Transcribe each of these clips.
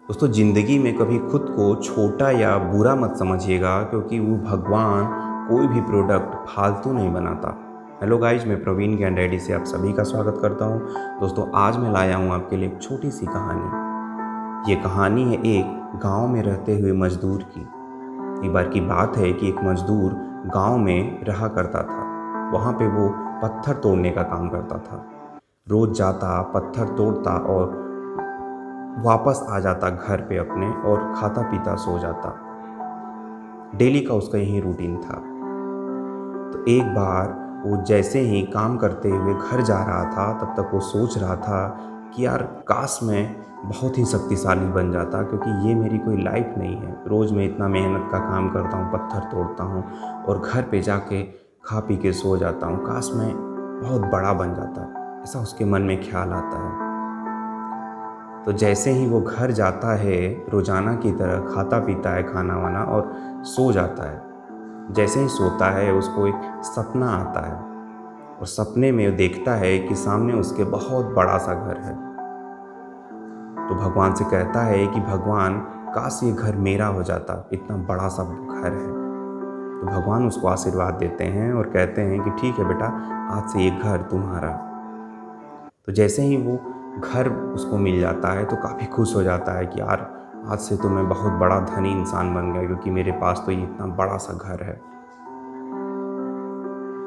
दोस्तों ज़िंदगी में कभी खुद को छोटा या बुरा मत समझिएगा क्योंकि वो भगवान कोई भी प्रोडक्ट फालतू नहीं बनाता। हेलो गाइस, मैं प्रवीण ज्ञान रेड्डी से आप सभी का स्वागत करता हूं। दोस्तों आज मैं लाया हूं आपके लिए एक छोटी सी कहानी। ये कहानी है एक गांव में रहते हुए मजदूर की। एक बार की बात है कि एक मजदूर गांव में रहा करता था। वहाँ पे वो पत्थर तोड़ने का काम करता था। रोज़ जाता, पत्थर तोड़ता और वापस आ जाता घर पे अपने और खाता पीता सो जाता। डेली का उसका यही रूटीन था। तो एक बार वो जैसे ही काम करते हुए घर जा रहा था तब तक वो सोच रहा था कि यार काश मैं बहुत ही शक्तिशाली बन जाता, क्योंकि ये मेरी कोई लाइफ नहीं है। रोज़ मैं इतना मेहनत का काम करता हूँ, पत्थर तोड़ता हूँ और घर पे जाके खा पी के सो जाता हूँ। काश मैं बहुत बड़ा बन जाता, ऐसा उसके मन में ख्याल आता है। तो जैसे ही वो घर जाता है, रोज़ाना की तरह खाता पीता है खाना वाना और सो जाता है। जैसे ही सोता है उसको एक सपना आता है और सपने में वो देखता है कि सामने उसके बहुत बड़ा सा घर है। तो भगवान से कहता है कि भगवान काश ये घर मेरा हो जाता, इतना बड़ा सा घर है। तो भगवान उसको आशीर्वाद देते हैं और कहते हैं कि ठीक है बेटा, आज से ये घर तुम्हारा। तो जैसे ही वो घर उसको मिल जाता है तो काफ़ी खुश हो जाता है कि यार आज से तो मैं बहुत बड़ा धनी इंसान बन गया, क्योंकि मेरे पास तो ये इतना बड़ा सा घर है।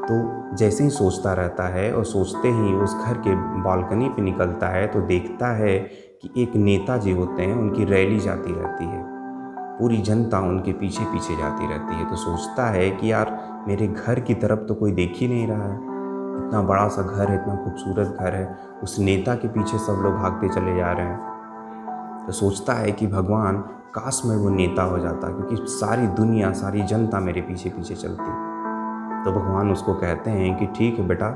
तो जैसे ही सोचता रहता है और सोचते ही उस घर के बालकनी पे निकलता है तो देखता है कि एक नेताजी होते हैं, उनकी रैली जाती रहती है। पूरी जनता उनके पीछे पीछे जाती रहती है। तो सोचता है कि यार मेरे घर की तरफ तो कोई देख ही नहीं रहा है। इतना बड़ा सा घर है, इतना खूबसूरत घर है, उस नेता के पीछे सब लोग भागते चले जा रहे हैं। तो सोचता है कि भगवान काश मैं वो नेता हो जाता, क्योंकि सारी दुनिया सारी जनता मेरे पीछे पीछे चलती। तो भगवान उसको कहते हैं कि ठीक है बेटा,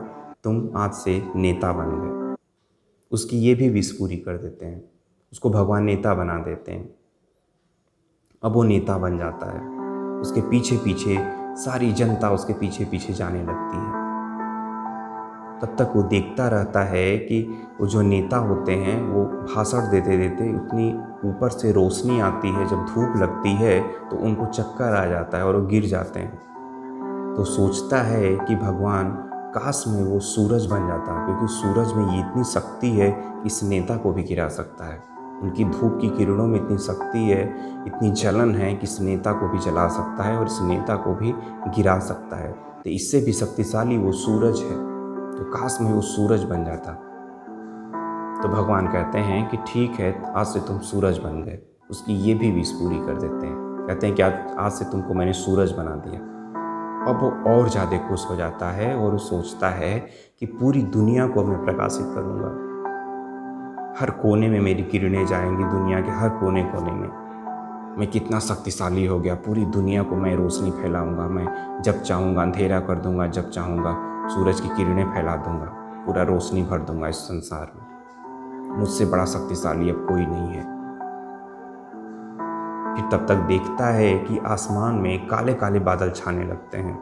तुम आज से नेता बन गए। उसकी ये भी विश पूरी कर देते हैं। उसको भगवान नेता बना देते हैं। अब वो नेता बन जाता है। उसके पीछे पीछे सारी जनता उसके पीछे पीछे जाने लगती है। तब तक वो देखता रहता है कि वो जो नेता होते हैं वो भाषण देते देते इतनी ऊपर से रोशनी आती है, जब धूप लगती है तो उनको चक्कर आ जाता है और वो गिर जाते हैं। तो सोचता है कि भगवान काश में वो सूरज बन जाता, क्योंकि सूरज में ये इतनी शक्ति है कि इस नेता को भी गिरा सकता है। उनकी धूप की किरणों में इतनी शक्ति है, इतनी जलन है कि इस नेता को भी जला सकता है और इस नेता को भी गिरा सकता है। तो इससे भी शक्तिशाली वो सूरज है। तो काश में वो सूरज बन जाता। तो भगवान कहते हैं कि ठीक है, आज से तुम सूरज बन गए। उसकी ये भी विश पूरी कर देते हैं। कहते हैं कि आज से तुमको मैंने सूरज बना दिया। अब वो और ज़्यादा खुश हो जाता है और वो सोचता है कि पूरी दुनिया को मैं प्रकाशित करूँगा। हर कोने में मेरी किरणें जाएंगी, दुनिया के हर कोने कोने में। मैं कितना शक्तिशाली हो गया, पूरी दुनिया को मैं रोशनी फैलाऊंगा। मैं जब चाहूँगा अंधेरा कर दूंगा, जब चाहूँगा सूरज की किरणें फैला दूंगा, पूरा रोशनी भर दूंगा इस संसार में। मुझसे बड़ा शक्तिशाली अब कोई नहीं है। फिर तब तक देखता है कि आसमान में काले काले बादल छाने लगते हैं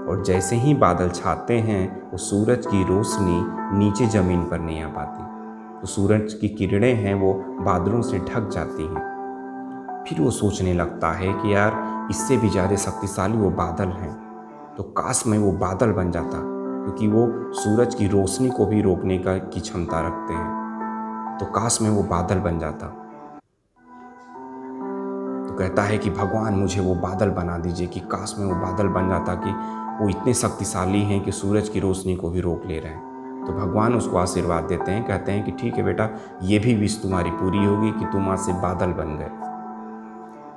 और जैसे ही बादल छाते हैं वो सूरज की रोशनी नीचे ज़मीन पर नहीं आ पाती। तो सूरज की किरणें हैं वो बादलों से ढक जाती हैं। फिर वो सोचने लगता है कि यार इससे भी ज़्यादा शक्तिशाली वो बादल हैं। तो काश मैं वो बादल बन जाता, क्योंकि वो सूरज की रोशनी को भी रोकने की क्षमता रखते हैं। तो काश मैं वो बादल बन जाता। तो कहता है कि भगवान मुझे वो बादल बना दीजिए, कि काश मैं वो बादल बन जाता कि वो इतने शक्तिशाली हैं कि सूरज की रोशनी को भी रोक ले रहे हैं। तो भगवान उसको आशीर्वाद देते हैं, कहते हैं कि ठीक है बेटा, ये भी विश तुम्हारी पूरी होगी कि तुम आज से बादल बन गए।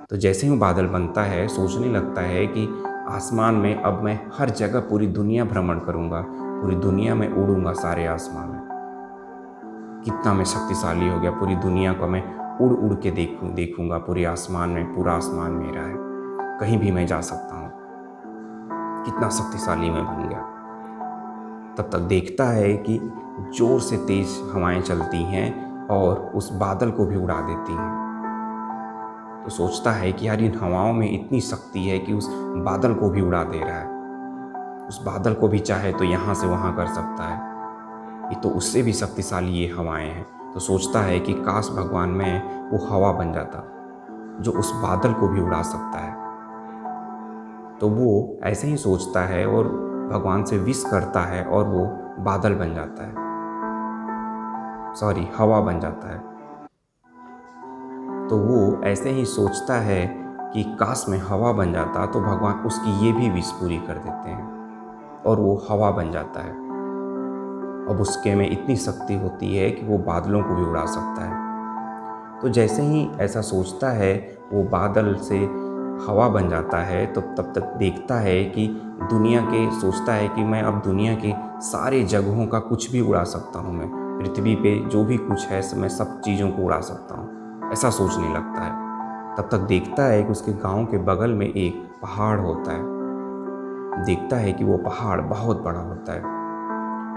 तो जैसे ही वो बादल बनता है, सोचने लगता है कि आसमान में अब मैं हर जगह पूरी दुनिया भ्रमण करूंगा, पूरी दुनिया में उड़ूंगा सारे आसमान में। कितना मैं शक्तिशाली हो गया, पूरी दुनिया को मैं उड़ उड़ के देखूंगा पूरे आसमान में। पूरा आसमान मेरा है, कहीं भी मैं जा सकता हूँ। कितना शक्तिशाली मैं बन गया। तब तक देखता है कि जोर से तेज हवाएं चलती हैं और उस बादल को भी उड़ा देती हैं। तो सोचता है कि यार इन हवाओं में इतनी शक्ति है कि उस बादल को भी उड़ा दे रहा है। उस बादल को भी चाहे तो यहाँ से वहाँ कर सकता है। ये तो उससे भी शक्तिशाली ये हवाएं हैं। तो तो सोचता है कि काश भगवान मैं वो हवा बन जाता जो उस बादल को भी उड़ा सकता है। तो वो ऐसे ही सोचता है और भगवान से विश करता है और वो बादल बन जाता है, सॉरी हवा बन जाता है। तो वो ऐसे ही सोचता है कि काश मैं हवा बन जाता, तो भगवान उसकी ये भी विश पूरी कर देते हैं और वो हवा बन जाता है। अब उसके में इतनी शक्ति होती है कि वो बादलों को भी उड़ा सकता है। तो जैसे ही ऐसा सोचता है वो बादल से हवा बन जाता है, तो तब तक देखता है कि दुनिया के सोचता है कि मैं अब दुनिया के सारे जगहों का कुछ भी उड़ा सकता हूँ। मैं पृथ्वी पे जो भी कुछ है मैं सब चीज़ों को उड़ा सकता हूँ, ऐसा सोचने लगता है। तब तक देखता है कि उसके गांव के बगल में एक पहाड़ होता है। देखता है कि वो पहाड़ बहुत बड़ा होता है।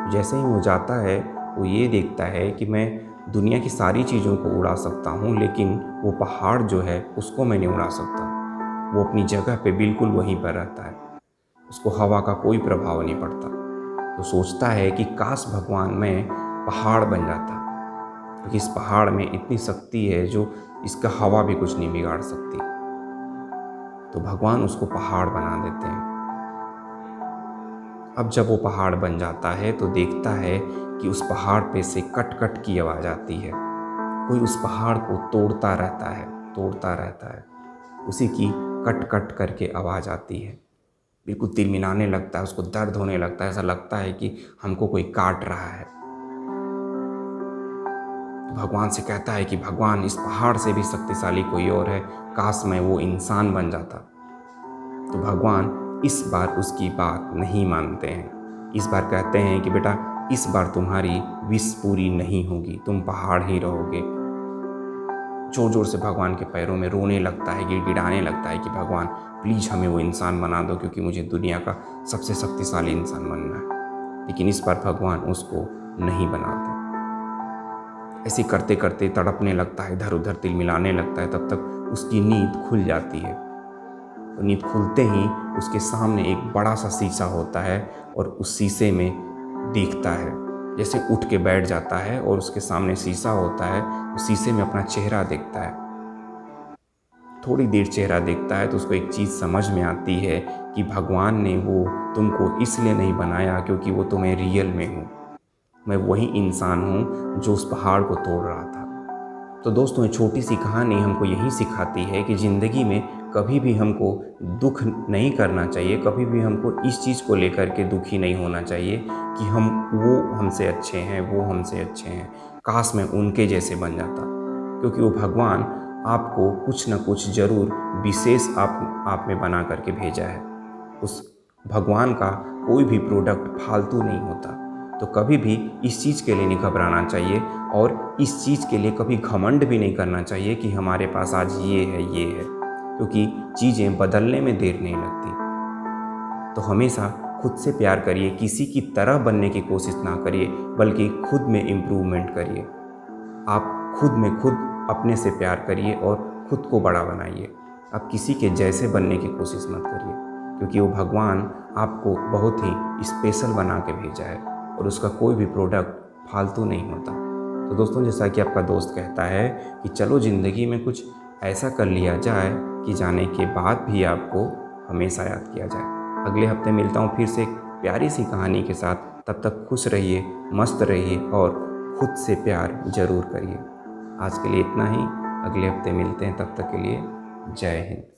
जैसे ही वो जाता है वो ये देखता है कि मैं दुनिया की सारी चीज़ों को उड़ा सकता हूँ, लेकिन वो पहाड़ जो है उसको मैं नहीं उड़ा सकता। वो अपनी जगह पे बिल्कुल वहीं पर रहता है, उसको हवा का कोई प्रभाव नहीं पड़ता। तो सोचता है कि काश भगवान मैं पहाड़ बन जाता, क्योंकि इस पहाड़ में इतनी शक्ति है जो इसका हवा भी कुछ नहीं बिगाड़ सकती। तो भगवान उसको पहाड़ बना देते हैं। अब जब वो पहाड़ बन जाता है तो देखता है कि उस पहाड़ पे से कट कट की आवाज़ आती है। कोई उस पहाड़ को तोड़ता रहता है। उसी की कट कट करके आवाज़ आती है। बिल्कुल तिलमिलाने लगता है, उसको दर्द होने लगता है, ऐसा लगता है कि हमको कोई काट रहा है। भगवान से कहता है कि भगवान इस पहाड़ से भी शक्तिशाली कोई और है, काश मैं वो इंसान बन जाता। तो भगवान इस बार उसकी बात नहीं मानते हैं। इस बार कहते हैं कि बेटा इस बार तुम्हारी विश पूरी नहीं होगी, तुम पहाड़ ही रहोगे। जोर जोर से भगवान के पैरों में रोने लगता है, गिड़गिड़ाने लगता है कि भगवान प्लीज़ हमें वो इंसान बना दो, क्योंकि मुझे दुनिया का सबसे शक्तिशाली इंसान बनना है। लेकिन इस बार भगवान उसको नहीं बनाते। ऐसे करते करते तड़पने लगता है, इधर उधर तिलमिलाने लगता है। तब तक उसकी नींद खुल जाती है। तो नींद खुलते ही उसके सामने एक बड़ा सा शीशा होता है और उस शीशे में देखता है। जैसे उठ के बैठ जाता है और उसके सामने शीशा होता है, उस शीशे में अपना चेहरा देखता है। थोड़ी देर चेहरा देखता है तो उसको एक चीज़ समझ में आती है कि भगवान ने वो तुमको इसलिए नहीं बनाया क्योंकि वो तुम्हें रियल में हूँ, मैं वही इंसान हूँ जो उस पहाड़ को तोड़ रहा था। तो दोस्तों ये छोटी सी कहानी हमको यही सिखाती है कि ज़िंदगी में कभी भी हमको दुख नहीं करना चाहिए, कभी भी हमको इस चीज़ को लेकर के दुखी नहीं होना चाहिए कि वो हमसे अच्छे हैं, वो हमसे अच्छे हैं, काश मैं उनके जैसे बन जाता। क्योंकि वो भगवान आपको कुछ ना कुछ ज़रूर विशेष आप में बना करके भेजा है। उस भगवान का कोई भी प्रोडक्ट फालतू नहीं होता। तो कभी भी इस चीज़ के लिए नहीं घबराना चाहिए और इस चीज़ के लिए कभी घमंड भी नहीं करना चाहिए कि हमारे पास आज ये है, क्योंकि चीज़ें बदलने में देर नहीं लगती। तो हमेशा खुद से प्यार करिए, किसी की तरह बनने की कोशिश ना करिए, बल्कि खुद में इम्प्रूवमेंट करिए। आप खुद में खुद अपने से प्यार करिए और खुद को बड़ा बनाइए। आप किसी के जैसे बनने की कोशिश मत करिए, क्योंकि वो भगवान आपको बहुत ही स्पेशल बना के भेजा है और उसका कोई भी प्रोडक्ट फालतू नहीं होता। तो दोस्तों जैसा कि आपका दोस्त कहता है कि चलो ज़िंदगी में कुछ ऐसा कर लिया जाए कि जाने के बाद भी आपको हमेशा याद किया जाए। अगले हफ्ते मिलता हूँ फिर से एक प्यारी सी कहानी के साथ। तब तक खुश रहिए, मस्त रहिए और खुद से प्यार ज़रूर करिए। आज के लिए इतना ही, अगले हफ्ते मिलते हैं, तब तक के लिए जय हिंद।